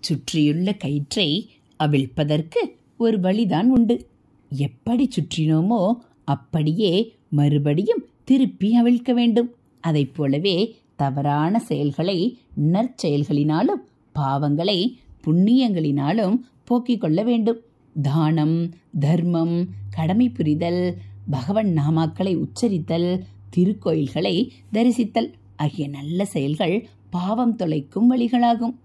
சுற்றியுள்ள கயிற்றை அவிழ்ப்பதற்கு ஒரு வழிதான் உண்டு. எப்படி சுற்றினோமோ அப்படியே மறுபடியும் திருப்பி அவிழ்க்க வேண்டும். அதைப் போலவே தவறான செயல்களை நற்செயல்களினாலும் பாவங்களை புண்ணியங்களினாலும் போக்கிக் கொள்ள வேண்டும். தானம், தர்மம், கடமை புரிதல், பகவன் நாமாக்களை உச்சரித்தல், திருக்கோயில்களை தரிசித்தல் ஆகிய நல்ல செயல்கள் பாவம் தொலைக்கும் வழிகளாகும்.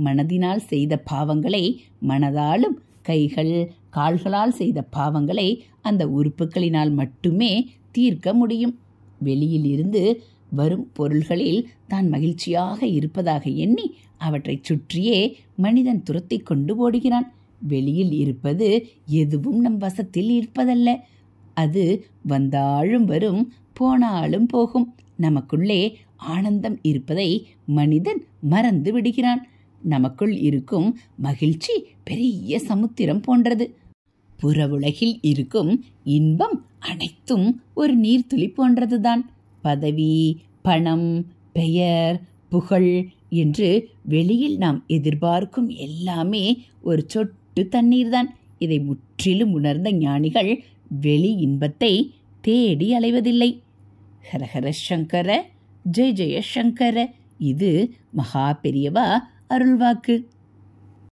மனதினால் செய்த பாவங்களை மனதாலும், கைகள் கால்களால் செய்த பாவங்களை அந்த உறுப்புகளினால் மட்டுமே தீர்க்க முடியும். வெளியில் இருந்து வரும் பொருள்களில் தான் மகிழ்ச்சியாக இருப்பதாக எண்ணி அவற்றை சுற்றியே மனிதன் துரத்தி கொண்டு ஓடுகிறான். வெளியில் இருப்பது எதுவும் நம் வசத்தில் இருப்பதல்ல. அது வந்தாலும் வரும், போனாலும் போகும். நமக்குள்ளே ஆனந்தம் இருப்பதை மனிதன் மறந்து விடுகிறான். நமக்குள் இருக்கும் மகிழ்ச்சி பெரிய சமுத்திரம் போன்றது. புற உலகில் இருக்கும் இன்பம் அனைத்தும் ஒரு நீர்த்துளி போன்றதுதான். பதவி, பணம், பெயர், புகழ் என்று வெளியில் நாம் எதிர்பார்க்கும் எல்லாமே ஒரு சொட்டு தண்ணீர்தான். இதை முற்றிலும் உணர்ந்த ஞானிகள் வெளி இன்பத்தை தேடி அலைவதில்லை. ஹரஹர சங்கர, ஜெய ஜெய சங்கர. இது மகா பெரியவா அருள்வாக்கு.